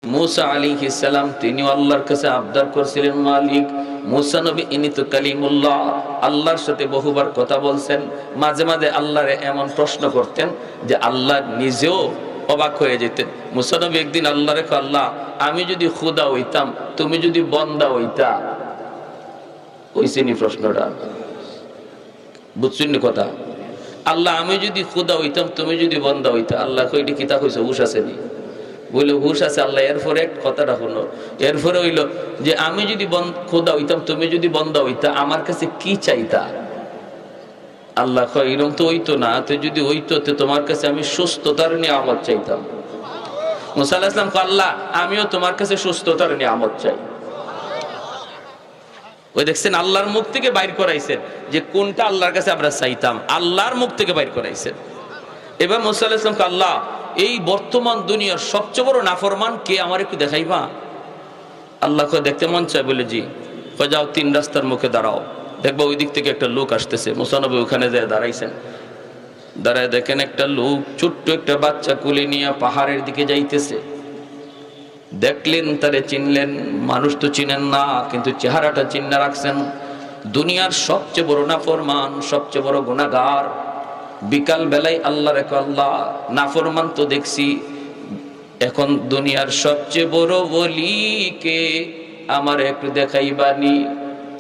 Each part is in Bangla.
मूसा আলাইহিস সালাম তিনিও আল্লাহর কাছে আবদার করছিলেন, মালিক मूसा নবী ইনি তো কালিমুল্লাহ, আল্লাহর সাথে বহুবার কথা বলছেন। মাঝে মাঝে আল্লাহরে এমন প্রশ্ন করতেন যে আল্লাহ নিজেও অবাক হয়ে যেতেন। मूसा নবী একদিন আল্লাহরে কয়, আল্লাহ আমি যদি খোদা হইতাম, তুমি যদি বান্দা হইতা। ওইসেনি প্রশ্নটা, বুঝছেন কথা? আল্লাহ আমি যদি খোদা হইতাম, তুমি যদি বান্দা হইতা। আল্লাহ কই এটা কি তা কইছে? হুশ আসেনি? বলে হুশ আছে আল্লাহ। এরপরে এক কথাটা হলো, এরপরে হইলো যে আমি যদি খোদা হইতাম, তুমি যদি বান্দা হইতা, আমার কাছে কি চাইতা? আল্লাহ কয় এরকম তো হইতো না, তো যদি হইতো তো তোমার কাছে আমি সুস্থতার নিয়ামত চাইতাম। মুসা আলাইহিস সালাম কয়, আল্লাহ আমিও তোমার কাছে সুস্থতার নিয়ামত চাই। ওই দেখছেন আল্লাহর মুখ থেকে বাইর করাইছেন যে কোনটা আল্লাহর কাছে আমরা চাইতাম, আল্লাহর মুখ থেকে বাইর করাইছেন। এবার মুসা আলাইহিস সালাম কয়, আল্লাহ এই বর্তমান দুনিয়ার সবচেয়ে বড় নাফরমান কে, আমার একটু দেখাইবা? আল্লাহ কয় দেখতে মন চায়? বলে জি। কয় যাও 3 রাস্তার মুখে দাঁড়াও, দেখবো ওই দিক থেকে একটা লোক আসতেছে। মুসা নবী ওখানে যায় দাঁড়াইছেন। দাঁড়ায় দেখেন একটা লোক ছোট্ট একটা বাচ্চা কুলে নিয়ে পাহাড়ের দিকে যাইতেছে। দেখলেন, তারে চিনলেন। মানুষ তো চিনেন না, কিন্তু চেহারাটা চিন্না রাখছেন। দুনিয়ার সবচেয়ে বড় নাফরমান, সবচেয়ে বড় গুনাহগার। বিকাল বেলায় আল্লাহ রেখো, আল্লাহ নাফরমান তো দেখছি, এখন দুনিয়ার সবচেয়ে বড় ওলিকে আমার একটু দেখাইবানি।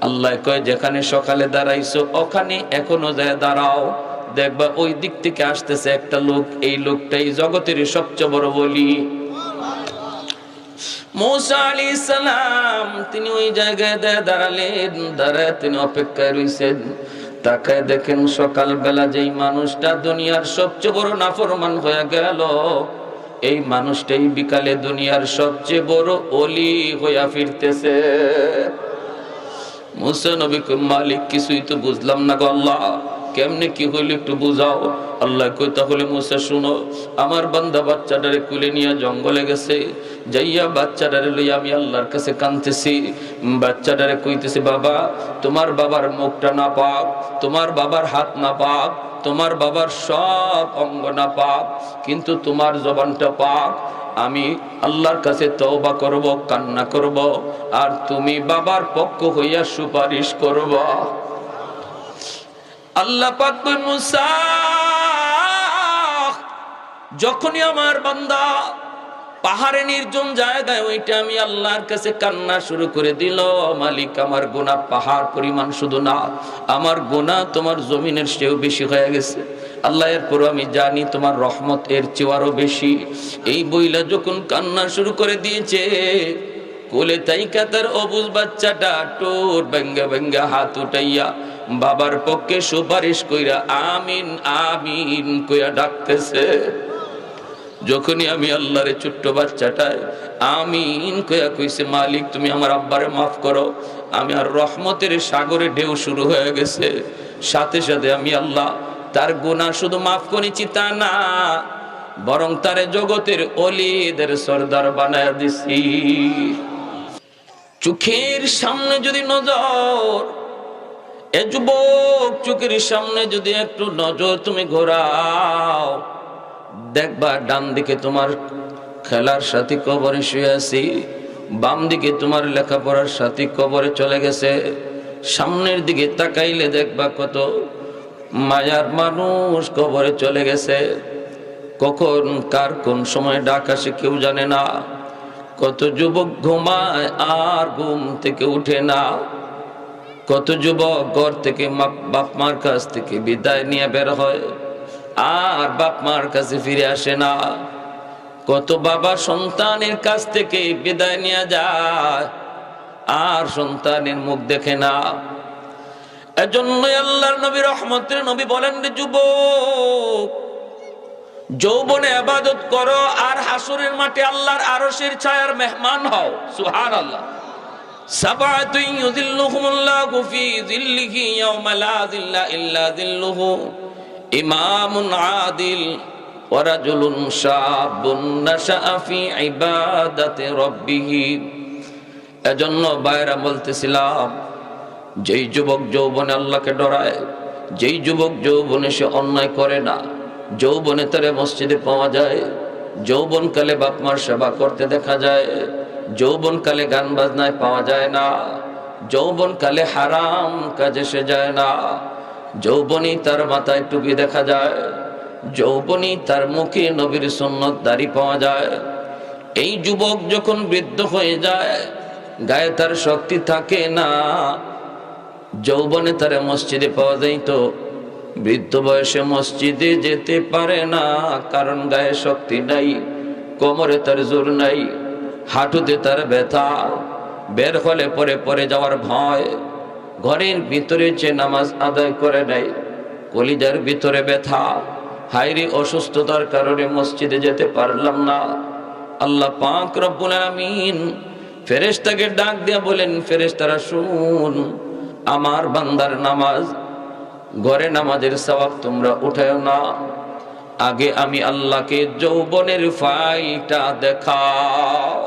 আল্লাহ কয় যেখানে সকালে দাঁড়াইছো ওখানে এখনো যায় দাঁড়াও, দেখবা ওই দিক থেকে আসতেছে একটা লোক, এই লোকটাই জগতের সবচেয়ে বড় ওলি। मूसा আলাইহিস সালাম তিনি ওই জায়গায় দাঁড়ালেন। দাঁড়ায় তিনি অপেক্ষায় রইছেন। তাকায় দেখেন সকালবেলা যেই মানুষটা দুনিয়ার সবচেয়ে বড় নাফরমান হয়ে গেল, এই মানুষটাই বিকালে দুনিয়ার সবচেয়ে বড় ওলি হইয়া ফিরতেছে। मूसा নবী কই, মালিক কিছুই তো বুঝলাম না গো আল্লাহ, কেমনে কি হইল একটু বুঝাও। আল্লাহ কই তাহলে मूसा শুনো, আমার বান্দা বাচ্চাটারে কুলে নিয়ে জঙ্গলে গেছে, যাইয়া বাচ্চাটারে লইয়া আমি আল্লাহর কাছে কাঁদতেছি। বাচ্চাটারে কইতেছি, বাবা তোমার বাবার মুখটা না পাক, তোমার বাবার হাত না পাক, তোমার বাবার সব অঙ্গ না পাক, কিন্তু তোমার জবানটা পাক। আমি আল্লাহর কাছে তওবা করব, কান্না করব, আর তুমি বাবার পক্ষ হইয়া সুপারিশ করব। আল্লাহ পাক কই, मूसा যখনই আমার বান্দা পাহাড়ে নির্জন জায়গায় ওইটা আমি আল্লাহর কাছে কান্না শুরু করে দিল, মালিক আমার গুনাহ পাহাড় পরিমাণ শুধু না, আমার গুনাহ তোমার জমিনের চেয়েও বেশি হয়ে গেছে। আল্লাহ এরপর আমি জানি তোমার রহমত এর চেয়ে আরো বেশি। এই বইলা যখন কান্না শুরু করে দিয়েছে, কোলে তাইকা তার অবুঝ বাচ্চাটা টোর বেঙ্গা বেঙ্গা হাত উঠাইয়া বাবার পক্ষে সুপারিশ কইরা আমিন আমিন কইয়া ডাকতেছে। যখনই আমি আল্লাহরে ছোট্ট বাচ্চাটায় আমিন কইয়া কইছে, মালিক তুমি আমার আব্বারে মাফ করো, আমি আর রহমতের সাগরে ঢেউ শুরু হয়ে গেছে। সাথে সাথে আমি আল্লাহ তার গুনাহ শুধু মাফ করেছি তা না, বরং তারে জগতের ওলিদের সরদার বানায় দিছি। চোখের সামনে যদি নজর, এ যুবক চোখের সামনে যদি একটু নজর তুমি ঘোরাও, দেখবা ডান দিকে তোমার খেলার সাথী কবরে শুয়ে আছি, বাম দিকে তোমার লেখাপড়ার সাথী কবরে চলে গেছে। সামনের দিকে তাকাইলে দেখবা কত মায়ার মানুষ কবরে চলে গেছে। কখন কার কোন সময় ডাক আসে কেউ জানে না। কত যুবক ঘুমায় আর ঘুম থেকে উঠে না। কত যুবক ঘর থেকে বাপ মার কাছ থেকে বিদায় নিয়ে বের হয় আর বাপ মার কাছে ফিরে আসে না। কত বাবা সন্তানের কাছ থেকে বিদায় নিয়ে যায় আর সন্তানের মুখ দেখে না। এজন্যই আল্লাহর নবী রহমতের নবী বলেন, রে যুবক যৌবনে ইবাদত করো আর হাসরের মাঠে আল্লাহর আরশের ছায়ার মেহমান হও। সুবহানাল্লাহ। সাবাতুন ইউযিল্লুহুমুল্লাহু ফি যিল্লিহি ইয়াওমা লা যিল্লা ইল্লা যিল্লুহু, ইমামুন আদিল ওয়া রাজুলুন শাবুন নাশাআ ফি ইবাদাতি রাব্বিহ। এজন্য বাইরা বলতেছিলাম, যেই যুবক যৌবনে আল্লাহকে ডরায়, যেই যুবক যৌবনে সে অন্যায় করে না, যৌবনে তারে মসজিদে পাওয়া যায়, যৌবনকালে বাপ মার সেবা করতে দেখা যায়, যৌবনকালে গান বাজনায় পাওয়া যায় না, যৌবনকালে হারাম কাজে সে যায় না, যৌবনী তার মাথায় টুপি দেখা যায়, যৌবনী তার মুখে নবীর সুন্নত দাড়ি পাওয়া যায়। এই যুবক যখন বৃদ্ধ হয়ে যায়, গায়ে তার শক্তি থাকে না। যৌবনে তার মসজিদে পাওয়া যাইত, বৃদ্ধ বয়সে মসজিদে যেতে পারে না, কারণ গায়ে শক্তি নাই, কোমরে তার জোর নাই, হাঁটুতে তার ব্যথা, বের হলে পরে পরে যাওয়ার ভয়, ঘরের ভিতরে যে নামাজ আদায় করে নাই, কলিজার ভিতরে ব্যথা, হায়রে অসুস্থতার কারণে মসজিদে যেতে পারলাম না। আল্লাহ পাক রব্বুল আলামিন ফেরেশতাকে ডাক দিয়া বলেন, ফেরেশতারা শুন, আমার বান্দার নামাজ, ঘরে নামাজের সওয়াব তোমরা উঠায়ো না, আগে আমি আল্লাহকে যৌবনের ফাইলটা দেখাও।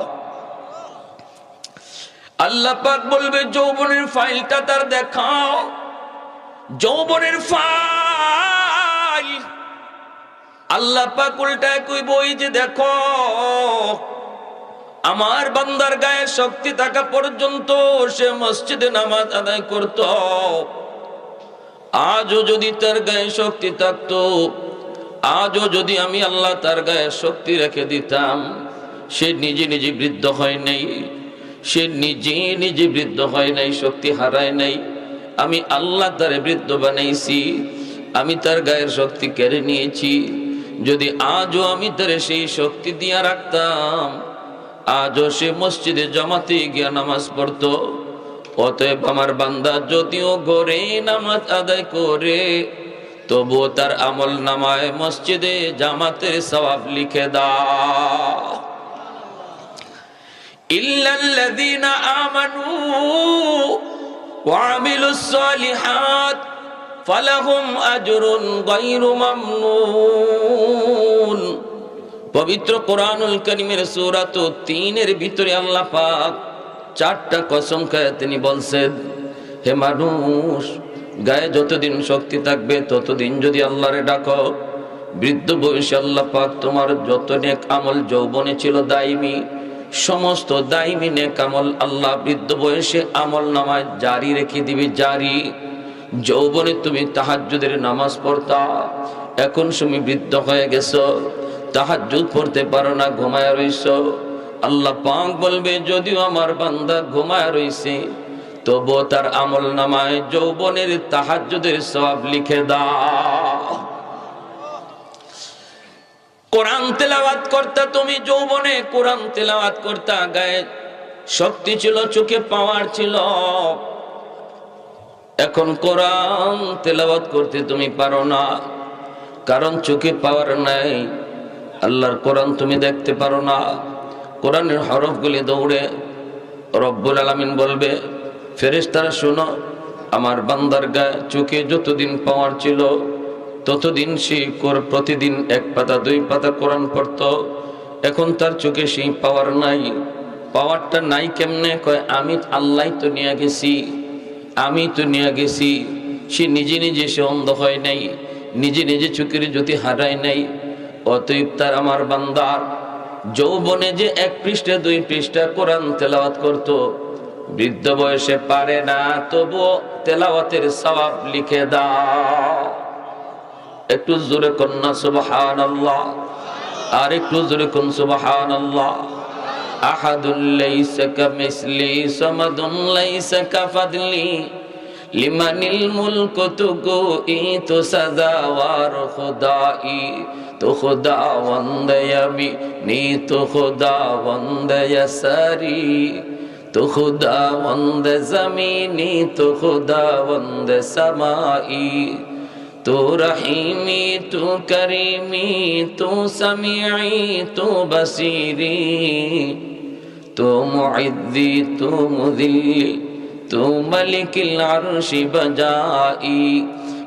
আল্লাহ পাক বলবে যৌবনের ফাইলটা তার দেখাও। যৌবনের ফাইল আল্লাহ পাক উল্টায় কইব, ওই যে দেখো আমার বান্দার গায়ে শক্তি থাকা পর্যন্ত সে মসজিদে নামাজ আদায় করত, আজও যদি তার গায়ে শক্তি থাকতো, আজও যদি আমি আল্লাহ তার গায়ে শক্তি রেখে দিতাম, সে নিজে নিজে বৃদ্ধ হয় নাই, সে নিজে নিজে বৃদ্ধ হয় নাই, শক্তি হারায় নাই, আমি আল্লাহ তারে বৃদ্ধ বানাইছি, আমি তার গায়ের শক্তি কেড়ে নিয়েছি। যদি আজও আমি তারে সেই শক্তি দিয়া রাখতাম, আজও সে মসজিদে জামাতে গিয়া নামাজ পড়তো। অতএব আমার বান্দা যদিও ঘরে নামাজ আদায় করে, তবুও তার আমল নামায় মসজিদে জামাতের সওয়াব লিখে দাও। ইল্লাল্লাযীনা আমানু ওয়া আমিলুস সালিহাত ফালাহুম আজরুন গায়রু মামনুন। পবিত্র কোরআনুল কারীমের সূরা ৩ এর ভিতরে আল্লাহ পাক 4টা কসম খায় তিনি বলছেন, হে মানুষ, গায়ে যতদিন শক্তি থাকবে ততদিন যদি আল্লাহরে ডাকো, বৃদ্ধ বয়সে আল্লাহ পাক তোমার যত নেক আমল যৌবনে ছিল দাইমি, সমস্ত দাইমি নেক আমল আল্লাহ বৃদ্ধ বয়সে আমল নামায় জারি রেখে দিবে, জারি। যৌবনে তুমি তাহাজ্জুদের নামাজ পড়তা, এখন তুমি বৃদ্ধ হয়ে গেছো, তাহাজ্জুদ পড়তে পারো না, ঘুমায় রইছো। আল্লাহ পাক বলবে যদিও আমার বান্দা ঘুমায় রইছে, তবুও তার আমল নামায় যৌবনের তাহাজ্জুদের সওয়াব লিখে দাও। কোরআন তেলাওয়াত করতা তুমি যৌবনে, কোরআন তেলাওয়াত করতা, গায়ে শক্তি ছিল, চোখে পাওয়ার ছিল, এখন কোরআন তেলাওয়াত করতে তুমি পারো না, কারণ চোখে পাওয়ার নাই, আল্লাহর কোরআন তুমি দেখতে পারো না। কোরআনের হরফগুলি দৌড়ে রব্বুল আলামিন বলবে, ফেরেশতারা শোনো, আমার বান্দার গায়ে চোখে যতদিন পাওয়ার ছিল ততদিন সে প্রতিদিন 1 পাতা 2 পাতা কোরআন পড়তো, এখন তার চোখে সেই পাওয়ার নাই। পাওয়ারটা নাই কেমনে? কয় আমি আল্লাহ তো নিয়ে গেছি, আমি তো নিয়ে গেছি। সে নিজে নিজে সে অন্ধ হয় নাই, নিজে নিজে চোখের জ্যোতি হারায় নাই। অতএব তার আমার বান্দার যৌবনে যে 1 পৃষ্ঠা 2 পৃষ্ঠা কোরআন তেলাওয়াত করতো, বৃদ্ধ বয়সে পারে না, তবুও তেলাওয়াতের সওয়াব লিখে দাও। একটু জোরে কন্যা সুবহানাল্লাহ, আর একটু জোরে কোন সুবহানাল্লাহ। আহাদুল লাইসা কামিসলি সামাদুন লাইসা কাফাদলি লিমানিল মুলকু তুগোই তো সাদাওয়ার খুদাই, তো খুদাওয়ান্দ ইয়ামিনি তো খুদাওয়ান্দ ইয়াসারি, তো খুদাওয়ান্দ জমিনি তো খুদাওয়ান্দ সামাই, তো রহিমি তো করিমি তো সামিঈ তো বসিরি, তো মুইদ্দি তো মুযিল্লি তো মালিকিল আরশি বজাই,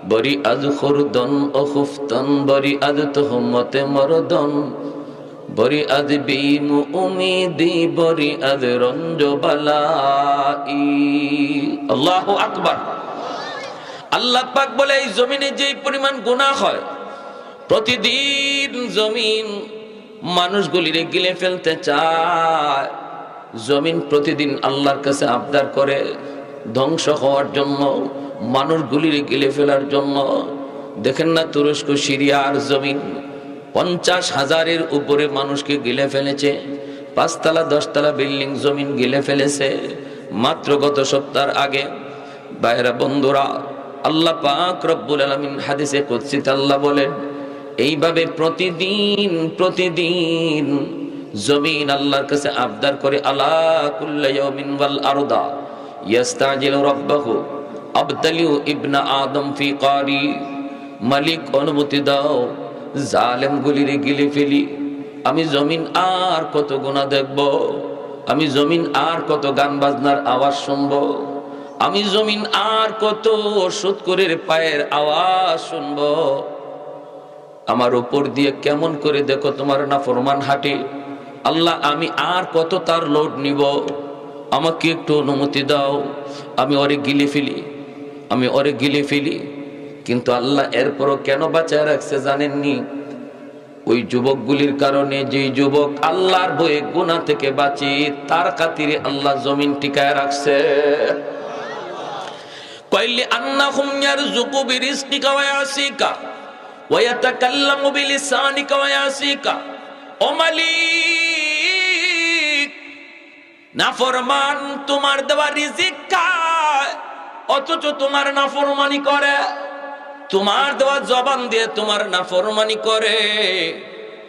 বরি আদ খুরদন ও খুফতন, বরি আদ তুহমতে মরদন, বরি আদ বিম উমিদি, বরি আদ রঞ্জ বালাই। আল্লাহু আকবার। আল্লাহ পাক বলে এই জমিনে যেই পরিমাণ গুনাহ হয়, প্রতিদিন জমিন মানুষগুলিরে গিলে ফেলতে চায়। জমিন প্রতিদিন আল্লাহর কাছে আবদার করে ধ্বংস হওয়ার জন্য, মানুষগুলিরে গিলে ফেলার জন্য। দেখেন না তুরস্ক সিরিয়ার জমিন 50,000-এর উপরে মানুষকে গিলে ফেলেছে। 5 তলা 10 তলা বিল্ডিং জমিন গিলে ফেলেছে মাত্র গত সপ্তাহ আগে। ভাইরা বন্ধুরা, আল্লাহ পাক রব্বুল আলামিন হাদিসে কুদসিতে আল্লাহ বলেন, এইভাবে প্রতিদিন জমিন আল্লাহর কাছে আবদার করে, আলা কুল্লা ইয়াউমিন ওয়াল আরদা ইয়াস্তাজিলু রাব্বাহু আবতালিউ ইবনা আদম ফি কারি। মালিক অনুমতি দাও, জালেম গুলিরে গিলে ফেলি। আমি জমিন আর কত গুনাহ দেখব, আমি জমিন আর কত গান বাজনার আওয়াজ শুনবো, আমি জমিন আর কত সুৎখোরের পায়ের আওয়াজ শুনবো। আমার উপর দিয়ে কেমন করে দেখো তোমার নাফরমান হাঁটে। আল্লাহ, আমি আর কত তার লোড নিব, আমাকে একটু অনুমতি দাও, আমি ওরে গিলে ফেলি, আমি ওরে গিলে ফেলি। কিন্তু আল্লাহ এরপরও কেন বাঁচায় রাখছে জানেননি? ওই যুবকগুলির কারণে। যে যুবক আল্লাহর ভয়ে গুনাহ থেকে বাঁচে, তার খাতিরে আল্লাহ জমিন টিকায় রাখছে। কইলি আন্নাহুম ইয়ারযুকু বিরিজকিকা ওয়া ইয়াসিকা ওয়া ইয়াতাকাল্লামু বিলিসানিকা ওয়া ইয়াসিকা। ও মালিক, নাফরমান তোমার দেওয়া রিজিক খায়, অথচ তোমার নাফরমানি করে। তোমার দেওয়া জবান দিয়ে তোমার নাফরমানি করে,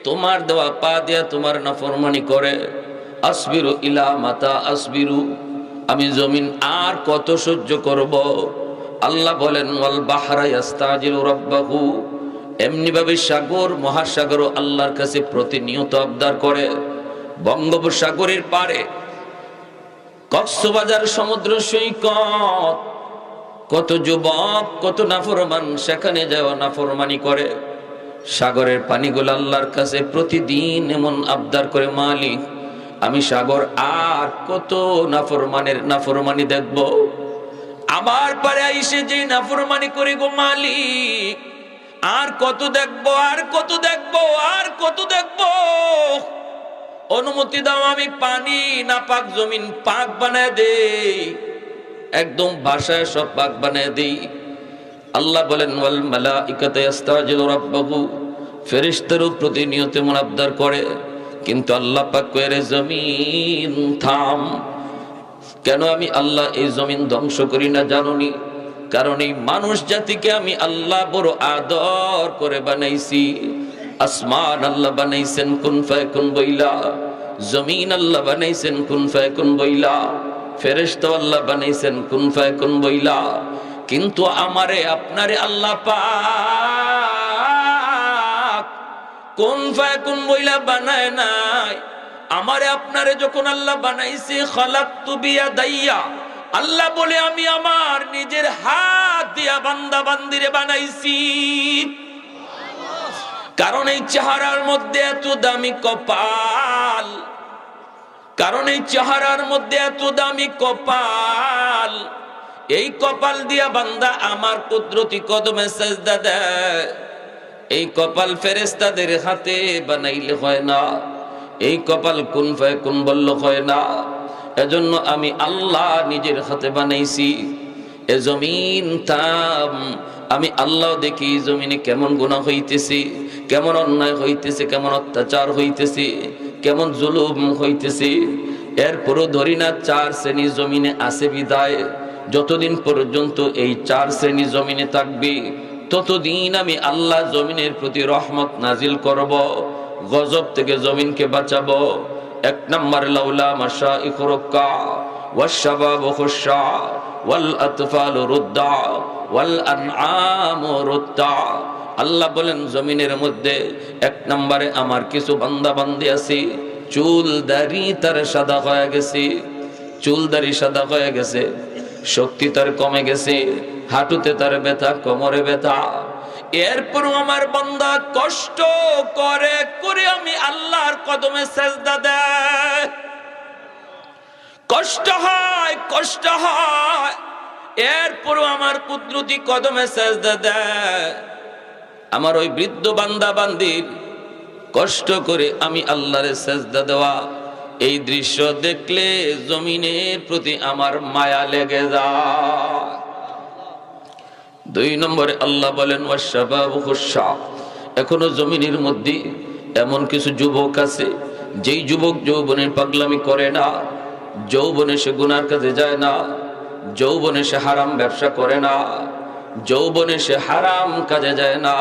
তোমার দেওয়া পা দিয়ে তোমার নাফরমানি করে। আসবিরু ইলা মাতা আসবিরু, আমি জমিন আর কত সহ্য করব। আল্লাহ বলেন, ওয়াল বাহরা ইয়াস্তাজিলু রাব্বাহু, এমনি ভাবে সাগর মহাসাগরও আল্লাহর কাছে প্রতিনিয়ত আবদার করে। বঙ্গোপসাগরের পারে কক্সবাজার সমুদ্র সৈকত, কত যুবক কত নাফরমান সেখানে যাওয়া নাফরমানি করে। সাগরের পানিগুলো আল্লাহর কাছে প্রতিদিন এমন আবদার করে, মালিক আমি সাগর আর কত নাফরমানি দেখব। আমার পারে আইসে যে নাফরমানি করে গো মালিক, আর কত দেখবো, আর কত দেখবো, আর কত দেখবো। অনুমতি দাও, আমি পানি না পাক জমিন পাক বানায় দেই, একদম ভাষায় সব পাক বানায় দেই। আল্লাহ বলেন, ওয়াল মালাইকাতু ইয়াস্তাজিলু রাব্বাহু, ফেরেশতারও প্রতিনিয়ত এমন আবদার করে। কিন্তু আল্লাহ পাক কয়ে, জমিন থাম। কেন আমি আল্লাহ এই জমিন ধ্বংস করি না জানোনি? কারণ এই মানুষ জাতিকে আমি আল্লাহ বড় আদর করে বানাইছি। আসমান আল্লাহ বানাইছেন কুন ফায়াকুন বইলা, জমিন আল্লাহ বানাইছেন কুন ফায়াকুন বইলা, ফেরেশতা আল্লাহ বানাইছেন কুন ফায়াকুন বইলা। কিন্তু আমারে আপনারে আল্লাহ পাক কুন ফায়াকুন বইলা বানায় নাই। আমারে আপনারে যখন আল্লাহ বানাইছে, খালাকতু বিয়াদাইয়া, আল্লাহ বলে আমি আমার নিজের হাত দিয়া বান্দা বান্দিরে বানাইছি। কারণ এই চেহারার মধ্যে এত দামি কপাল, কারণ এই চেহারার মধ্যে এত দামি কপাল। এই কপাল দিয়া বান্দা আমার কুদরতি কদমে সেজদা দেয়। এই কপাল ফেরেশতাদের হাতে বানাইলে হয় না, এই কপাল কুন ফায়াকুন বললে হয় না। এজন্য আমি আল্লাহ নিজের হাতে বানাইছি। এ জমিন থাম, আমি আল্লাহ দেখি জমিনে কেমন গুনাহ হইতেছে, কেমন অন্যায় হইতেছে, কেমন অত্যাচার হইতেছে, কেমন জুলুম হইতেছে। এরপরও ধরি না 4 শ্রেণী জমিনে আছে বিদায়। যতদিন পর্যন্ত এই 4 শ্রেণী জমিনে থাকবে, ততদিন আমি আল্লাহ জমিনের প্রতি রহমত নাজিল করব, গজব থেকে জমিনকে বাঁচাবো। 1 নম্বর, লাউলা মাশাইখ রুক্কা ওয়াশ-শাবাব খুশা ওয়াল আতফাল রুদ্দা ওয়াল আনআম রুদ্দা। আল্লাহ বলেন, জমিনের মধ্যে 1 নম্বরে আমার কিছু বান্দা বান্দি আছে, চুল দাড়ি তার সাদা হয়ে গেছে, চুল দাড়ি সাদা হয়ে গেছে, শক্তি তার কমে গেছে, হাঁটুতে তার ব্যথা, কোমরে ব্যথা। এরপর আমার বান্দা কষ্ট করে করে আমি আল্লাহর কদমে সেজদা দেয়। কষ্ট হয়, কষ্ট হয়, এরপর আমার কুদরতি কদমে সেজদা দেয়। আমার ওই বৃদ্ধ বান্দা বান্দির কষ্ট করে আমি আল্লাহরে সেজদা দেওয়া, এই দৃশ্য দেখলে জমিনের প্রতি আমার মায়া লেগে যায়। 2 নম্বরে আল্লাহ বলেন ওয়াশাবাবু খুশা, এখনো জমিনের মধ্যে এমন কিছু যুবক আছে যেই যুবক যৌবনের পাগলামি করে না, যৌবনে সে গুনার কাজে যায় না, যৌবনে সে হারাম ব্যবসা করে না, যৌবনে সে হারাম কাজে যায় না।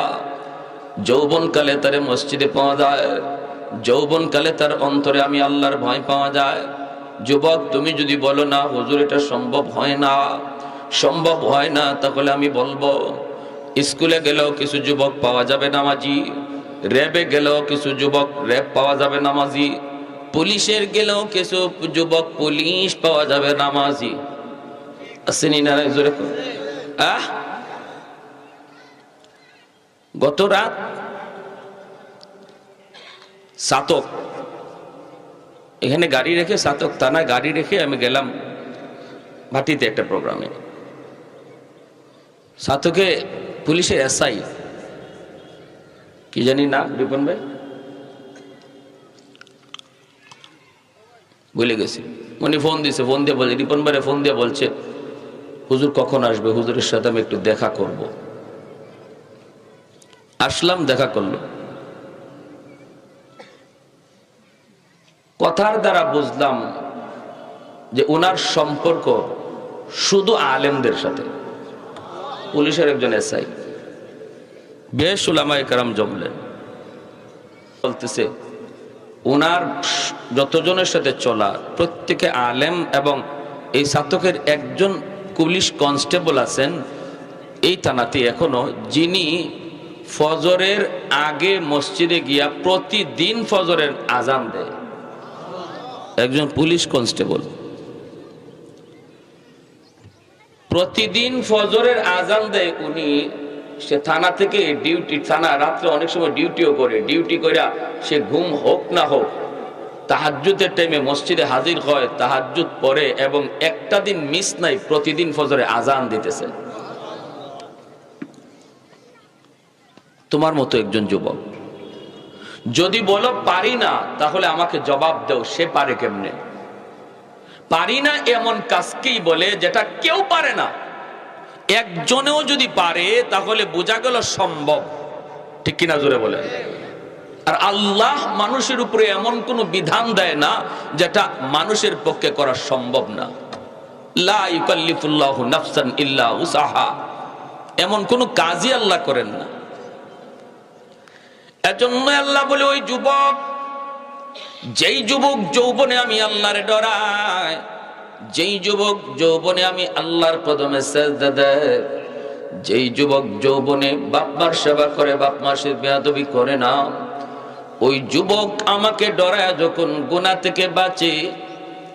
যৌবনকালে তার মসজিদে পাওয়া যায়, যৌবনকালে তার অন্তরে আমি আল্লাহর ভয় পাওয়া যায়। যুবক, তুমি যদি বলো না হুজুর এটা সম্ভব হয় না, সম্ভব হয় না, তাহলে আমি বলবো স্কুলে গেলেও কিছু যুবক পাওয়া যাবে নামাজি, র্যাবে গেলেও কিছু যুবক র্যাব পাওয়া যাবে নামাজি, পুলিশের গেলেও কিছু যুবক পুলিশ পাওয়া যাবে নামাজি। আসেনি না জোরে? গত রাত সাতক, এখানে গাড়ি রেখে সাতক থানায় গাড়ি রেখে আমি গেলাম ভাটিতে একটা প্রোগ্রামে। সাতকে পুলিশের এসআই কি জানি না, রিপন ভাই ভুলে গেছি, উনি ফোন দিছে, ফোন দিয়ে বলছে, রিপন ভাই ফোন দিয়ে বলছে হুজুর কখন আসবে, হুজুরের সাথে আমি একটু দেখা করব। আসলাম, দেখা করলো, কথার দ্বারা বুঝলাম যে ওনার সম্পর্ক শুধু আলেমদের সাথে। পুলিশের একজন এসআই, বেশ উলামায়ে কেরাম জমলেন, বলতেছে ওনার যতজনের সাথে চলা প্রত্যেকে আলেম, এবং এই সাতকের একজন পুলিশ কনস্টেবল আছেন এই থানাতে এখনো, যিনি ফজরের আগে মসজিদে গিয়া প্রতিদিন ফজরের আজান দেয়। একজন পুলিশ কনস্টেবল প্রতিদিন ফজরের আজান দেয় উনি। সে থানা থেকে ডিউটি, থানা রাত্রে অনেক সময় ডিউটিও করে, ডিউটি করে সে ঘুম হোক না হোক তাহাজ্জুদের টাইমে মসজিদে হাজির হয়, তাহাজ্জুদ পড়ে, এবং একটা দিন মিস নাই, প্রতিদিন ফজরে আজান দিতেছে। তোমার মতো একজন যুবক যদি বলো পারি না, তাহলে আমাকে জবাব দাও সে পারে কেমনে? পারি না এমন কাজকেই বলে যেটা কেউ পারে না। একজনেও যদি পারে তাহলে বোঝা গেল সম্ভব, ঠিক কিনা জোরে বলে? আর আল্লাহ মানুষের উপরে এমন কোন বিধান দেয় না যেটা মানুষের পক্ষে করা সম্ভব না। লা ইউকাল্লিফুল্লাহু নাফসান ইল্লা উসাহা, এমন কোন কাজই আল্লাহ করেন না। এজন্য আল্লাহ বলে ওই যুবক, যেই যুবক যৌবনে আমি আল্লাহরে ডরায়, যেই যুবক যৌবনে আমি আল্লাহর কদমে সেজদা দেয়, যেই যুবক যৌবনে বাপ মার সেবা করে, বাপ মার সাথে বেয়াদবি করে না, ওই যুবক আমাকে ডরায় যখন গুনাহ থেকে বাঁচে,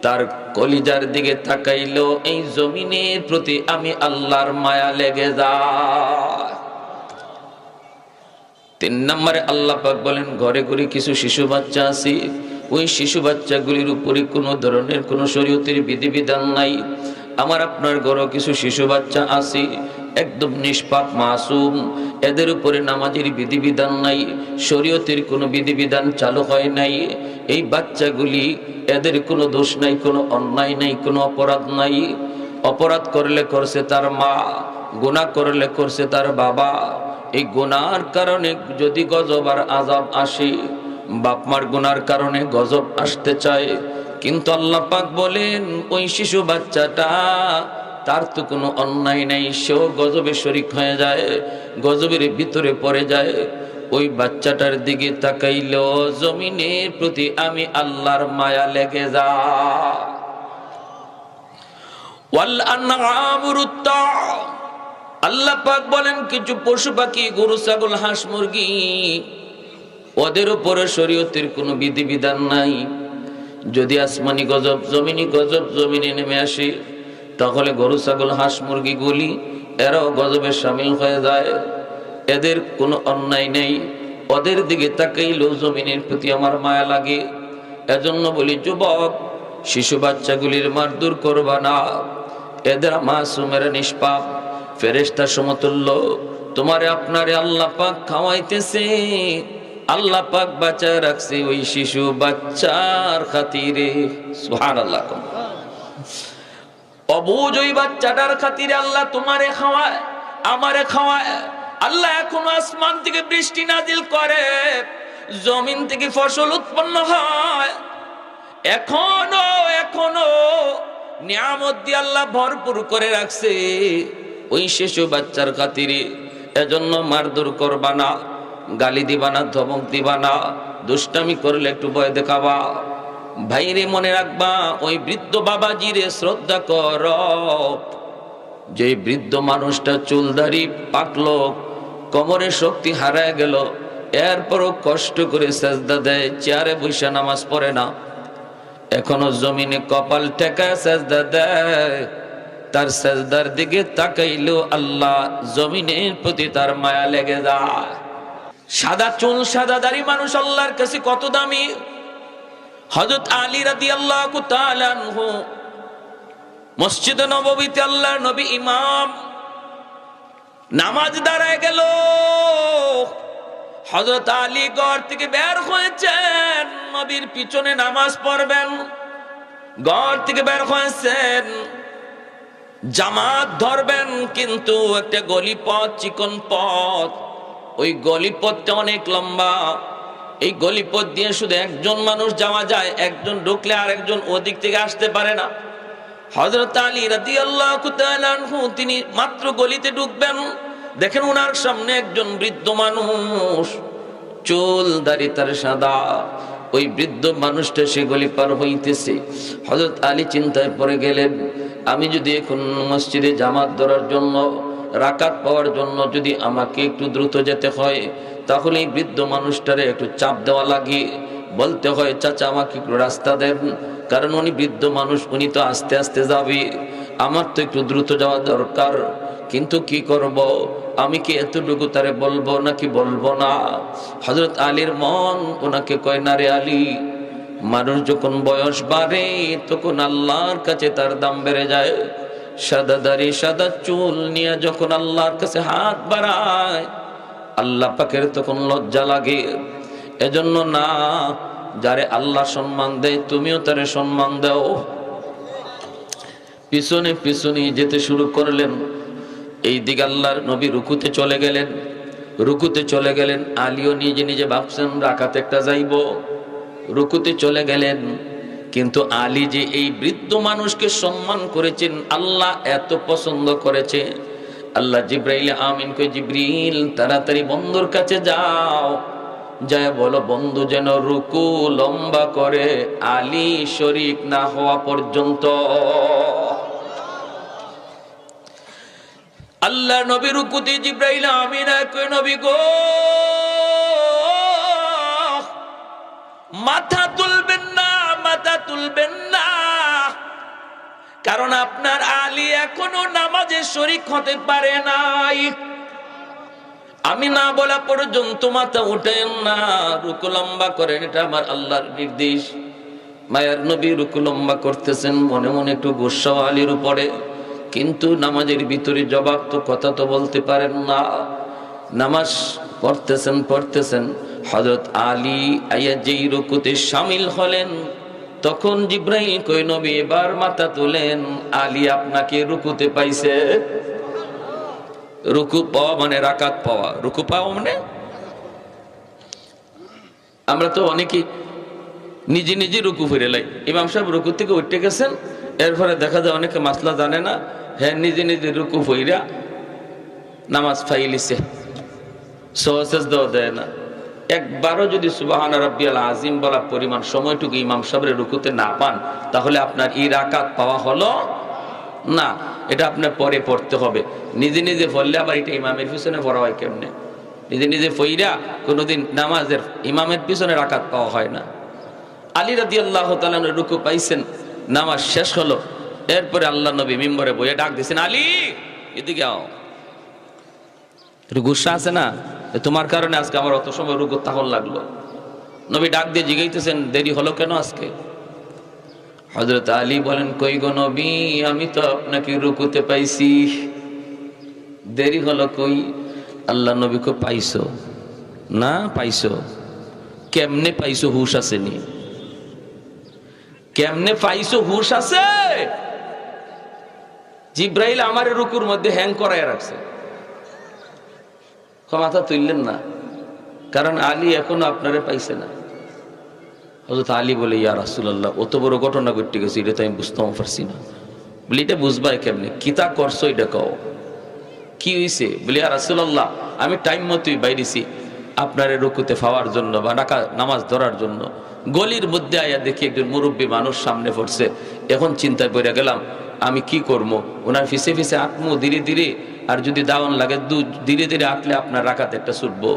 তার কলিজার দিকে তাকাইলো এই জমিনের প্রতি আমি আল্লাহর মায়া লেগে যায়। 3 নম্বরে আল্লাহ পাক বলেন ঘরে ঘরে কিছু শিশু বাচ্চা আছে, ওই শিশু বাচ্চাগুলির উপরে কোনো ধরনের কোনো শরীয়তের বিধিবিধান নাই। আমার আপনার ঘরে কিছু শিশু বাচ্চা আছে একদম নিষ্পাপ মাসুম, এদের উপরে নামাজের বিধিবিধান নাই, শরীয়তের কোনো বিধিবিধান চালু হয় নাই। এই বাচ্চাগুলি, এদের কোনো দোষ নাই, কোনো অন্যায় নাই, কোনো অপরাধ নাই। অপরাধ করলে করছে তার মা, গুনাহ করলে করছে তার বাবা। এই গুনার কারণে যদি গজব আর আযাব আসে, বাপ মার গুনার কারণে গজব আসতে চায়, কিন্তু আল্লাহ পাক বলেন ওই শিশু বাচ্চাটা, তার তো কোনো অন্যায় নাই, সেও গজবে শরীক হয়ে যায়, গজবের ভিতরে পড়ে যায়। ওই বাচ্চাটার দিকে তাকাইলো জমিনের প্রতি আমি আল্লাহর মায়া লেগে যায়। ওয়াল আনআমুরুত্তা, আল্লাহ পাক বলেন কিছু পশু পাখি, গরু ছাগল হাঁস মুরগি, ওদের উপরে শরীয়তের কোনো বিধিবিধান নাই। যদি আসমানি গজব, জমিনি গজব জমিনে নেমে আসে, তাহলে গরু ছাগল হাঁস মুরগি গুলি এরাও গজবে শামিল হয়ে যায়। এদের কোনো অন্যায় নেই, ওদের দিকে তাকাইলো জমিনের প্রতি আমার মায়া লাগে। এজন্য বলি যুবক, শিশু বাচ্চাগুলির মারধর করবা না, এদের মাসুমের নিষ্পাপ, ফেরেশতা সমতুল্য। তোমারে আপনারে আল্লাহ পাক খাওয়াইতেছে, আল্লাহ পাক বাঁচায় রাখছে ওই শিশু বাচ্চার খাতিরে। সুবহানাল্লাহ। অবুঝ ওই বাচ্চাটার খাতিরে আল্লাহ তোমারে খাওয়ায়, আমারে খাওয়ায়। আল্লাহ এখনো আসমান থেকে বৃষ্টি নাজিল করে, জমিন থেকে ফসল উৎপন্ন হয়, এখনো এখনো নিয়ামত দিয়ে আল্লাহ ভরপুর করে রাখছে ওই শিশু বাচ্চার খাতিরে। এজন্য মারধর করবা না, গালি দিবা না, ধমক দিবা না, দুষ্টামি করলে একটু ভয় দেখাবা। ভাইরে মনে রাখবা, ওই বৃদ্ধ বাবাজিরে শ্রদ্ধা কর। যে বৃদ্ধ মানুষটা চুলদাড়ি পাকলো, কোমরে শক্তি হারায় গেল, এরপরও কষ্ট করে সেজদা দেয়, চেয়ারে বসে নামাজ পড়ে না, এখনো জমিনে কপাল ঠেকায় সেজদা দেয়। তার সেজদার দিকে তাকাইলো আল্লাহ জমিনের প্রতি তার মায়া লেগে যায়। সাদা চুল সাদা দাড়ি মানুষ আল্লাহর কাছে কত দামি। হযরত আলী রাদিয়াল্লাহু তাআলা আনহু মসজিদে নববীতে আল্লাহর নবী ইমাম, নামাজ দাঁড়ায় গেল। হযরত আলী ঘর থেকে বের হয়েছেন, নবীর পিছনে নামাজ পড়বেন। ঘর থেকে বের হয়েছেন, জামাত ধরবেন, কিন্তু একটা গলিপথ, চিকন পথ, ওই গলিপথটা অনেক লম্বা। এই গলিপথ দিয়ে শুধু একজন মানুষ যাওয়া যায়, একজন ঢুকলে আর একজন ওদিক থেকে আসতে পারে না। হযরত আলী রাদিয়াল্লাহু তাআলা আনহু তিনি মাত্র গলিতে ঢুকবেন, দেখেন ওনার সামনে একজন বৃদ্ধ মানুষ, চুল দাড়ি তার সাদা। ওই বৃদ্ধ মানুষটা সে গলি পার হইতেছে। হযরত আলী চিন্তায় পড়ে গেলেন, আমি যদি এখন মসজিদে জামাত ধরার জন্য, রাকাত পাওয়ার জন্য যদি আমাকে একটু দ্রুত যেতে হয়, তাহলে এই বৃদ্ধ মানুষটারে একটু চাপ দেওয়া লাগে, বলতে হয় চাচা আমাকে একটু রাস্তা দেন, কারণ উনি বৃদ্ধ মানুষ, উনি তো আস্তে আস্তে যাবে, আমার তো একটু দ্রুত যাওয়া দরকার। কিন্তু কি করব, আমি কি এতটুকু তারে বলবো নাকি বলবো না? হযরত আলীর মন ওনাকে কয়, না রে আলী, মানুষ যখন বয়স বাড়ে তখন আল্লাহর কাছে তার দাম বেড়ে যায়। সাদা দাড়ি সাদা চুল নিয়ে যখন আল্লাহর কাছে হাত বাড়ায়, আল্লাহ পাকের তখন লজ্জা লাগে। এজন্য না, যারে আল্লাহ সম্মান দেয় তুমিও তারে সম্মান দাও। পিছনে পিছনে যেতে শুরু করলেন। এই দিকে আল্লাহর নবী রুকুতে চলে গেলেন, রুকুতে চলে গেলেন। আলীও নিজে নিজে ভাবছেন রাকাতে একটা যাইব, রুকুতে চলে গেলেন। কিন্তু আলী যে এই বৃদ্ধ মানুষকে সম্মান করেছেন, আল্লাহ এত পছন্দ করেছে, আল্লাহ জিব্রাইল আমিন কই, জিব্রিল তাড়াতাড়ি বন্ধুর কাছে যাও, যায় বলো বন্ধু যেন রুকু লম্বা করে আলী শরীক না হওয়া পর্যন্ত। আল্লাহ নবী রুকুতে, জিব্রাইল আমিন কই, নবী গো মাথা তুলবেন না, মাথা তুলবেন না, কারণ আপনার আলী এখনো নামাজে শরীক হতে পারে নাই। আমি না বলা পর্যন্ত মাথা উঠেন না, রুকু লম্বা করেন, এটা আমার আল্লাহর নির্দেশ। মায়ার নবী রুকু লম্বা করতেছেন, মনে মনে একটু গুসা আলীর উপরে, কিন্তু নামাজের ভিতরে জবাব তো, কথা তো বলতে পারেন না। নামাজ পড়তেছেন পড়তেছেন, হযরত আলী আইয়া যেই রুকুতে শামিল হলেন, তখন জিব্রাইল কই, নবী এবার মাথা তুলেন, আলী আপনাকে রুকুতে পাইছে। রুকু পাওয়া মানে রাকাত পাওয়া, রুকু পাওয়া মানে, আমরা তো অনেকে নিজে নিজে রুকু ফিরে লাই। ইমাম সাহেব রুকু থেকে উঠে গেছেন, এরপরে দেখা যায় অনেকে মাসলা জানে না, হ্যাঁ নিজে নিজে রুকু ফইরা নামাজ ফাইলিছে, সওয়াসেজদাও দেয় না। একবারও যদি সুবহান রাব্বিয়াল আযীম বলা পরিমাণ সময়টুকু ইমাম সাহেবের রুকুতে না পান, তাহলে আপনার এই রাকাত পাওয়া হলো না। এটা আপনার পরে পড়তে হবে। নিজে নিজে পড়লে আবার এটা ইমামের পিছনে পড়া হয় কেমনে? নিজে নিজে পড়া কোনোদিন নামাজের ইমামের পিছনে রাকাত পাওয়া হয় না। আলী রাদিয়াল্লাহু তাআলা রুকু পাইছেন, নামাজ শেষ হলো, এরপরে আল্লাহ নবী মিম্বরে বইয়ে ডাক দিয়েছেন, আলী এদিকে আও। গুসা আছে না, তোমার কারণে আজকে আমার অত সময় রুকু তাহল লাগলো। নবী ডাক দিয়ে জিগাইতেছেন, দেরি হলো কেন আজকে? হযরত আলী বলেন, কই গো নবী, আমি তো আপনাকে রুকুতে পাইছি, দেরি হলো কই? আল্লাহ নবী কো, পাইছো না? পাইছো। কেমনে পাইছো হুশ আসেনি? কেমনে পাইছো হুশ আছে? জিব্রাইল আমার রুকুর মধ্যে হ্যাং করায় রাখছে, মাথা তুললেন না, কারণ আলী এখনো আপনারে পাইছে না। হযরত আলী বলে, ইয়া রাসূলুল্লাহ, অত বড় ঘটনা ঘটে গেছে, এটা তো আমি বুঝতেও পারছি না। বলি, এটা বুঝবাই কেমনে? কিতা করছো এটা কও, কি হয়েছে? বলি, ইয়া রাসূলুল্লাহ, আমি টাইম মতোই বাইরেছি আপনারে রুকুতে পাওয়ার জন্য বা নামাজ ধরার জন্য। গলির মধ্যে আয়া দেখি একজন মুরব্বী মানুষ সামনে পড়ছে। এখন চিন্তায় পড়ে গেলাম, আমি কি করবো? ওনার ফিসে ফিসে আঁকমো ধীরে ধীরে, আর যদি দাওয়ান লাগে ধীরে ধীরে আঁকলে আপনার রাকাত একটা ছুটবো,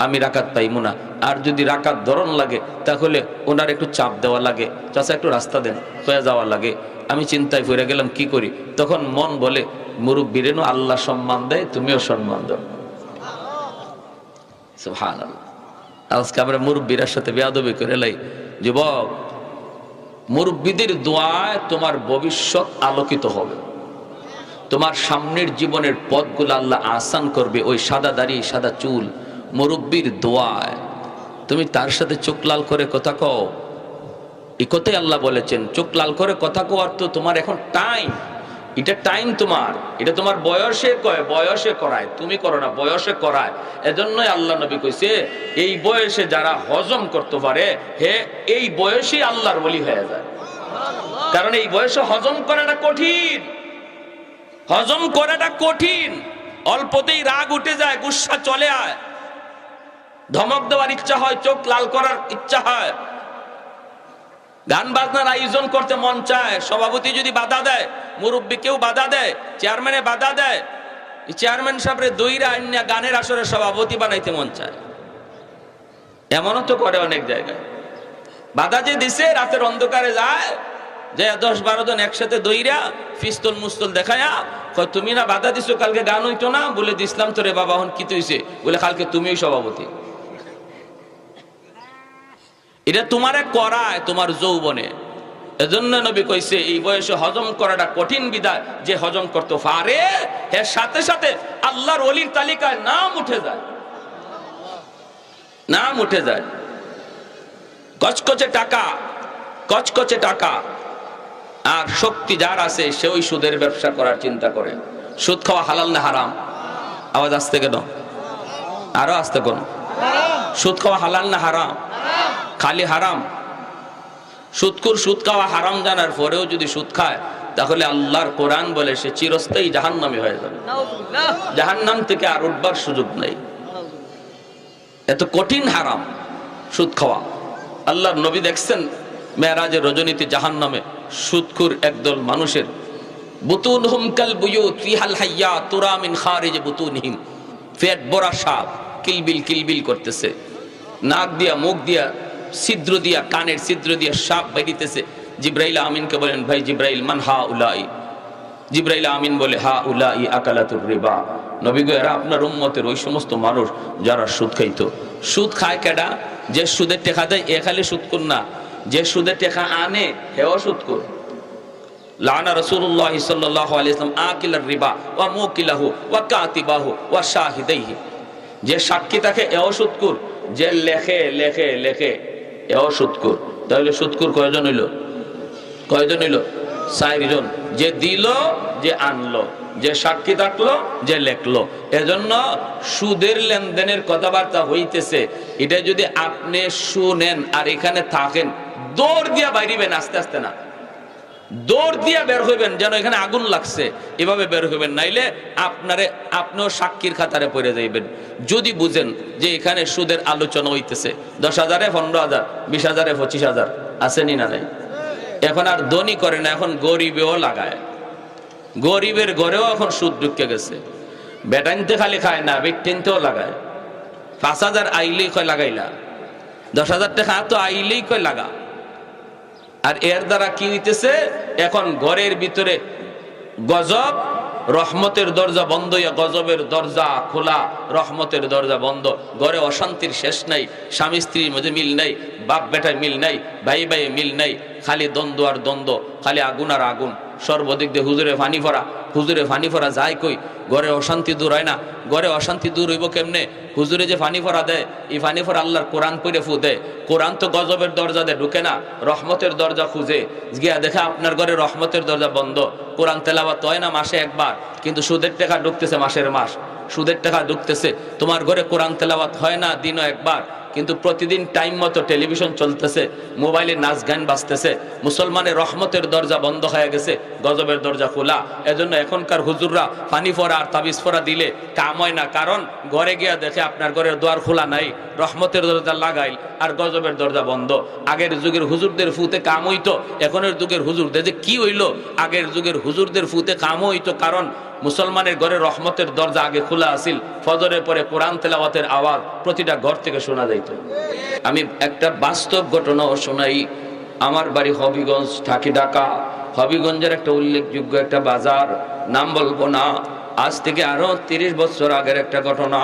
আমি রাকাত পাইবো না। আর যদি রাকাত ধরন লাগে তাহলে ওনার একটু চাপ দেওয়া লাগে, চাচা একটু রাস্তা দেন, হয়ে যাওয়া লাগে। আমি চিন্তায় পড়ে গেলাম, কি করি? তখন মন বলে, মুরব্বীরেনও আল্লাহ সম্মান দেয়, তুমিও সম্মান দাও। সুবহানাল্লাহ। আজকে আমরা মুরব্বীর সাথে বেয়াদবি করে লাই। যুবক, মুরব্বীদের দোয়ায় তোমার ভবিষ্যৎ আলোকিত হবে, তোমার সামনের জীবনের পথগুলো আল্লাহ আসান করবে। ওই সাদা দাড়ি সাদা চুল মুরব্বীর দোয়ায়, তুমি তার সাথে চোখ লাল করে কথা কও। এই কথাই আল্লাহ বলেছেন, চোখ লাল করে কথা কও। আর তো তোমার এখন টাইম, এটা টাইম তোমার, এটা তোমার বয়সে কয়, বয়সে করায়, তুমি করো না, বয়সে করায়। এজন্যই আল্লাহ নবী কইছে, এই বয়সে যারা হজম করতে পারে, হে এই বয়সে আল্লাহর ওলি হয়ে যায়। কারণ এই বয়সে হজম করাটা কঠিন, হজম করাটা কঠিন। অল্পতেই রাগ উঠে যায়, গুসা চলে আয়, ধমক দেওয়ার ইচ্ছা হয়, চোখ লাল করার ইচ্ছা হয়, গান বাজনার আয়োজন করতে মন চায়। সভাপতি যদি বাধা দেয়, মুরব্বী কেউ বাধা দেয়, চেয়ারম্যানে বাধা দেয়, চেয়ারম্যান সাহেবরে দইরা আইনা গানের আসরে সভাপতি বানাইতে মন চায়। এমনও তো করে অনেক জায়গায়। বাধা যে দিছে, রাতের অন্ধকারে যায়, যে 10-12 জন একসাথে দইরা পিস্তল মুস্তল দেখায়া কয়, তুমি না বাধা দিছো, কালকে গান হইতো না? বলে, দিছিলাম তো রে বাবা, এখন কি হইছে? বলে, কালকে তুমিই সভাপতি। এটা তোমারে করায় তোমার যৌবনে। এজন্য নবী কইছে, এই বয়সে হজম করাটা কঠিন বিধায়, যে হজম করতে পারে এর সাথে সাথে আল্লাহর ওলির তালিকায় নাম উঠে যায়, নাম উঠে যায়। কচকচে টাকা, কচকচে টাকা আর শক্তি যার আছে, সে ওই সুদের ব্যবসা করার চিন্তা করে। সুদ খাওয়া হালাল না হারাম? আওয়াজ আসতে কেন? আরো আসতে কোন? সুদ খাওয়া হালাল না হারাম? খালি হারাম। সুদখোর সুদ খাওয়া হারাম জানার পরেও যদি সুদ খায়, তাহলে আল্লাহর কোরআন বলে সে চিরস্থায়ী জাহান্নামী হয়ে যাবে, জাহান্নাম থেকে আর উঠবার সুযোগ নেই। এত কঠিন হারাম সুদ খাওয়া। আল্লাহর নবী দেখছেন মেরাজের রজনীতে জাহান্নামে সুদখোর একদল মানুষের বুতুনহুম কাল বুয়ুত ফিহাল হাইয়া তুরা মিন খারিজ বুতুনহিম, পেট ভরা সাপ কিলবিল কিলবিল করতেছে, নাক দিয়া মুখ দিয়া ছিদ্র দিয়া, কানের ছিদ্র দিয়া সাপ বেরিতেছে। জিব্রাইল আমিনকে বলেন, ভাই জিব্রাইল, মান হা উলাই? জিব্রাইল আমিন বলে, হা উলাই আকালাতুর রিবা। নবী গো, এরা আপনার উম্মতের ওই সমস্ত মানুষ যারা সুদ খাইতো। সুদ খায় কেডা? যে সুদের টেকা দেয় এ খালি সুদখোর না, যে সুদের টেকা আনে হেও সুদখোর। লানা রাসূলুল্লাহ সাল্লাল্লাহু আলাইহি ওয়াসাল্লাম আকিলার রিবা ওয়া মুকিলাহু ওয়া কাতিবাহু ওয়া শাহিদাইহি। যে সাক্ষী থাকে এও সুদখোর, যে লেখে লেখে লেখে এও সুদখোর। তাহলে সুদখোর কয়জন হইল? কয়জন হইল? 4 জন। যে দিল, যে আনলো, যে সাক্ষী থাকলো, যে লেখলো। এজন্য সুদের লেনদেনের কথাবার্তা হইতেছে, এটা যদি আপনি শুনেন আর এখানে থাকেন, দৌড় দিয়া বাইরিবেন, আস্তে আস্তে না, দৌড় দিয়া বের হইবেন, যেন এখানে আগুন লাগছে এভাবে বের হইবেন, নাইলে আপনিও সাক্ষীর খাতারে পড়ে যাইবেন। যদি বুঝেন যে এখানে সুদের আলোচনা হইতেছে, 10,000-এ 15,000, 20,000-এ 25,000 আসেনি না নাই? এখন আর ধনী করে না, এখন গরিবেও লাগায়। গরিবের ঘরেও এখন সুদ ঢুকে গেছে। বেটাইনতে খালি খায় না, বেটিনতেও লাগায়। 5,000 আইলেই কয় লাগাইলা, 10,000 টাকা তো আইলেই কয় লাগা। আর এর দ্বারা কি হইতেছে? এখন ঘরের ভিতরে গজব, রহমতের দরজা বন্ধ হইয়া গজবের দরজা খোলা, রহমতের দরজা বন্ধ। ঘরে অশান্তির শেষ নাই, স্বামী স্ত্রীর মধ্যে মিল নাই, বাপ বেটায় মিল নাই, ভাই ভাই মিল নাই, খালি দ্বন্দ্ব আর দ্বন্দ্ব, খালি আগুন আর আগুন। সর্বদিক দিয়ে হুজুরে পানি ভরা, হুজুরে ফানি ফরা যায় কই, ঘরে অশান্তি দূর হয় না। ঘরে অশান্তি দূর হইব কেমনে? হুজুরে যে ফানি ফরা দেয়, এই ফানি ফরা আল্লাহর কোরআন পড়ে ফু দেয়। কোরআন তো গজবের দরজা দেয়, ঢুকে না, রহমতের দরজা খুঁজে গিয়া দেখে আপনার ঘরে রহমতের দরজা বন্ধ। কোরআন তেলাওয়াত হয় না মাসে একবার, কিন্তু সুদের টাকা ঢুকতেছে মাসের মাস, সুদের টাকা ঢুকতেছে। তোমার ঘরে কোরআন তেলাওয়াত হয় না দিনও একবার, কিন্তু প্রতিদিন টাইম মতো টেলিভিশন চলতেছে, মোবাইলে নাচ গান বাজতেছে। মুসলমানের রহমতের দরজা বন্ধ হয়ে গেছে, গজবের দরজা খোলা। এজন্য এখনকার হুজুররা পানি ফোড়া আর তাবিজ ফোড়া দিলে কাম হয় না, কারণ ঘরে গিয়া দেখে আপনার ঘরের দুয়ার খোলা নাই, রহমতের দরজা লাগাইল আর গজবের দরজা বন্ধ। আগের যুগের হুজুরদের ফুতে কাম হইতো, এখনের যুগের হুজুরদের যে কি হইলো? আগের যুগের হুজুরদের ফুতে কাম হইতো, কারণ মুসলমানের ঘরে রহমতের দরজা আগে খোলা আছিল। ফজরের পরে কোরআন তেলাওয়াতের আওয়াজ প্রতিটা ঘর থেকে শোনা যাইত। আমি একটা বাস্তব ঘটনাও শোনাই। আমার বাড়ি হবিগঞ্জ, ঢাকা। হবিগঞ্জের একটা উল্লেখযোগ্য একটা বাজার, নাম বলবো না, আজ থেকে আরো 30 বছর আগের একটা ঘটনা।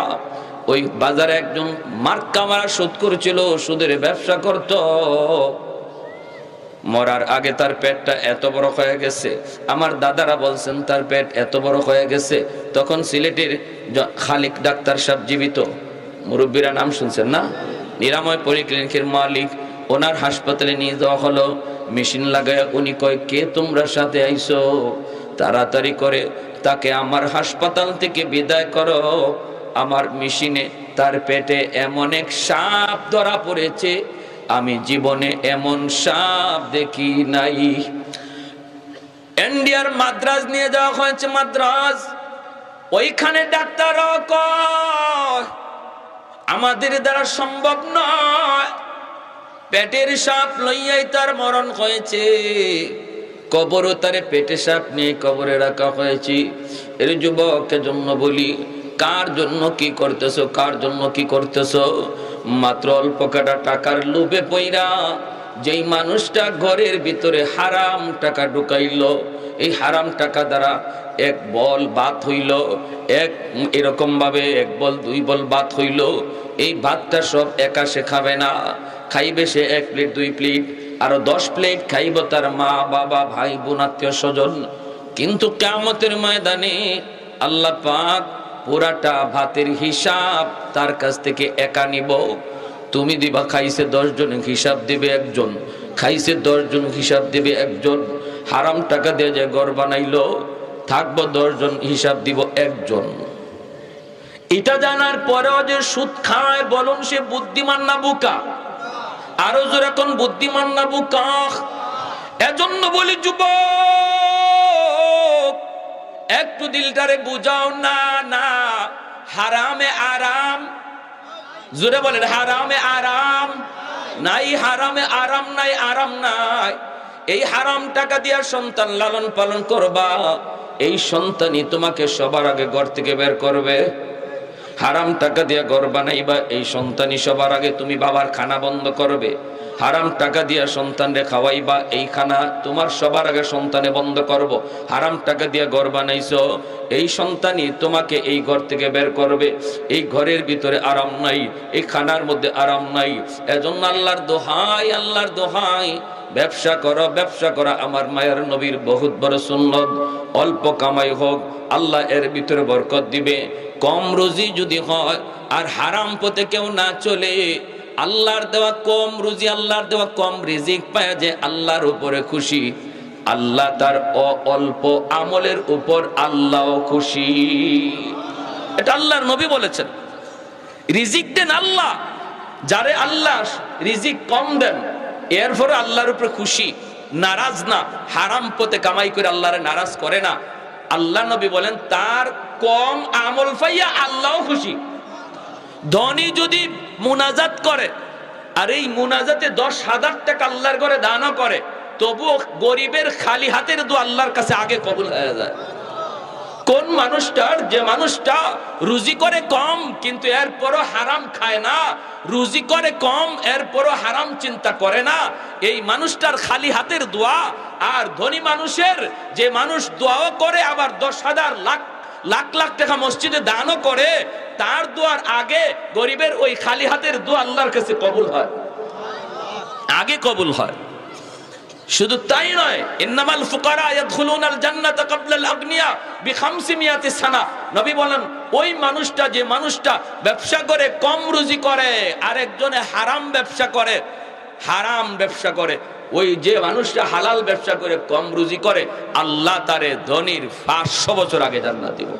ওই বাজারে একজন মার্কা মারা সুদ করেছিল, সুদের ব্যবসা করত। মরার আগে তার পেটটা এত বড় হয়ে গেছে, আমার দাদারা বলছেন তার পেট এত বড় হয়ে গেছে। তখন সিলেটের খালিক ডাক্তার সাহেব জীবিত, মুরব্বীরা নাম শুনছেন না, নিরাময় পলিক্লিনিকের মালিক, ওনার হাসপাতালে নিয়ে যাওয়া হলো। মেশিন লাগায় উনি কয়, কে তোমরা সাথে আইছো? তাড়াতাড়ি করে তাকে আমার হাসপাতাল থেকে বিদায় করো। আমার মেশিনে তার পেটে এমন এক সাপ ধরা পড়েছে, আমি জীবনে এমন সাপ দেখি নাই। ইন্ডিয়ার মাদ্রাজ নিয়ে যাওয়া হয়েছে, মাদ্রাজ। ওইখানে ডাক্তারও কয় আমাদের দ্বারা সম্ভব নয়, পেটের সাপ লইয়াই তার মরণ হয়েছে। কবরও তারে পেটে সাপ নিয়ে কবরে রাখা হয়েছে। এর যুবকের জন্য বলি, কার জন্য কি করতেছো, কার জন্য কি করতেছো? মাত্র অল্প কাটা টাকার লোভে পইরা যেই মানুষটা ঘরের ভিতরে হারাম টাকা ঢুকাইলো, এই হারাম টাকা দ্বারা এক বল বাত হইল, এরকম ভাবে এক বল দুই বল বাত হইল। এই ভাতটা সব একা সে খাবে না, খাইবে সে 1 প্লেট 2 প্লেট, আরো 10 প্লেট খাইব তার মা বাবা ভাই বোন আত্মীয় স্বজন। কিন্তু কিয়ামতের ময়দানে আল্লাহ পাক পুরাটা ভাতের হিসাব তার কাছ থেকে একা নিব। তুমি দিবা, খাইছে 10 জন, হিসাব দিবে একজন, খাইছে 10 জন, হিসাব দিবে একজন। হারাম টাকা দিয়ে যে ঘর বানাইলো, থাকবো 10 জন, হিসাব দিব একজন। এটা জানার পরেও যে সুদ খায়, বলুন সে বুদ্ধিমান না বোকা? আরো জোরে কোন বুদ্ধিমান না বোকা? এজন্য বলি যুবক, একটু দিলটারে বুঝাও না। না, হারামে আরাম, জোরে বলেন, হারামে আরাম নাই, হারামে আরাম নাই, আরাম নাই। এই হারাম টাকা দিয়া সন্তান লালন পালন করবা, এই সন্তানই তোমাকে সবার আগে ঘর থেকে বের করবে। হারাম টাকা দিয়া ঘর বানাইবা, এই সন্তানই সবার আগে তুমি বাবার খানা বন্ধ করবে। হারাম টাকা দিয়া সন্তানরে খাওয়াইবা, এই খানা তোমার সবার আগে সন্তানে বন্ধ করব। হারাম টাকা দিয়া ঘর বানাইছো, এই সন্তানই তোমাকে এই ঘর থেকে বের করবে। এই ঘরের ভিতরে আরাম নাই, এই খানার মধ্যে আরাম নাই। এজন্য আল্লাহর দোহাই, আল্লাহর দোহাই, ব্যবসা করো, ব্যবসা করা আমার মায়ের নবীর বহুত বড় সুন্নত। অল্প কামাই হোক, আল্লাহ এর ভিতরে বরকত দিবে। কম রুজি যদি হয় আর হারাম পথে কেউ না চলে, আল্লাহর দেওয়া কম রুজি, আল্লাহর দেওয়া কম রিজিক পায় যে আল্লাহর উপরে খুশি, আল্লাহ তার অল্প আমলের উপর আল্লাহ খুশি। এটা আল্লাহর নবী বলেছেন। রিজিক দেন আল্লাহ, যারে আল্লাহ রিজিক কম দেন এরপরে আল্লাহর উপরে খুশি, নারাজ না। হারাম পথে কামাই করে আল্লাহরে নারাজ করে না। আল্লাহ নবী বলেন তার কম আমল পাইয়া আল্লাহ খুশি। ধনী যদি মুনাজাত করে আর এই মুনাজাতে 10,000 টাকা আল্লাহর ঘরে দানও করে, তবুও গরিবের খালি হাতের দোয়া আল্লাহর কাছে আগে কবুল হয়ে যায়। কোন মানুষটার, যে মানুষটা রুজি করে কম কিন্তু এরপরও হারাম খায় না, রুজি করে কম এরপরও হারাম চিন্তা করে না, এই মানুষটার খালি হাতের দোয়া আর ধনী মানুষের, যে মানুষ দোয়াও করে আবার 10,000 লাখ লাখ টাকা মসজিদে দানও করে, তার দোয়ার আগে গরিবের ওই খালি হাতের দোয়া আল্লাহর কাছে কবুল হয়, আগে কবুল হয়। শুধু তাই নয়, ইন্নামাল ফুকারা ইয়াদখুলুনাল জান্নাতা ক্বাবলাল আগনিয়া বি500 সানা। নবী বলেন ওই মানুষটা, যে মানুষটা ব্যবসা করে কম রুজি করে, আরেকজনে হারাম ব্যবসা করে, ওই যে মানুষটা হালাল ব্যবসা করে কম রুজি করে, আল্লাহ তারে ধনীর 500 বছর আগে জান্নাত দিব।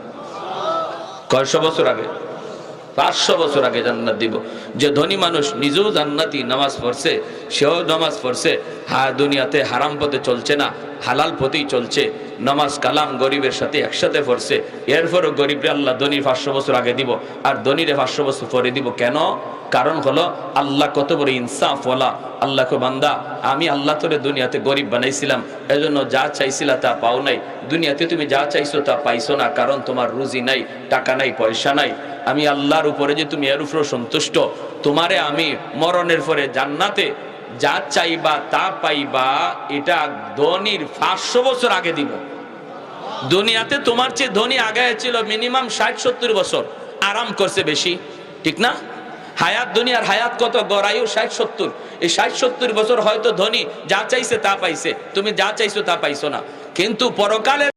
কয়শো বছর আগে? 500 বছর আগে জান্নাত দিব। যে ধনী মানুষ নিজেও জান্নাতি, নামাজ পড়ছে, সেও নামাজ পড়ছে, দুনিয়াতে হারাম পথে চলছে না, হালাল পথেই চলছে, নামাজ কালাম গরিবের সাথে একসাথে পড়ছে, এরপরও গরিবরে আল্লাহ ধনীর 500 বছর আগে দিব, আর ধনীরে 500 বছর পরে দিব। কেন? কারণ হলো আল্লাহ কত বড় ইনসাফ ওয়ালা। আল্লাহকে বান্দা, আমি আল্লাহ তোরে দুনিয়াতে গরিব বানাইছিলাম, এজন্য যা চাইছিলা তা পাও নাই। দুনিয়াতে তুমি যা চাইছো তা পাইছো না, কারণ তোমার রুজি নাই, টাকা নাই, পয়সা নাই। আমি আল্লাহর উপরে যে তুমি এর উপরে সন্তুষ্ট, তোমারে আমি মরণের পরে জান্নাতে যা চাইবা তা পাইবা, এটা ধনীর 500 বছর আগে দিব। দুনিয়াতে তোমার চেয়ে ধনী আগে ছিল মিনিমাম 60-70 বছর, আরাম করছে বেশি, ঠিক না? হায়াত, দুনিয়ার হায়াত কত? গড়ায়ু 60-70। এই 60-70 বছর হয়তো ধনী যা চাইছে তা পাইছে, তুমি যা চাইছো তা পাইছো না। কিন্তু পরকালে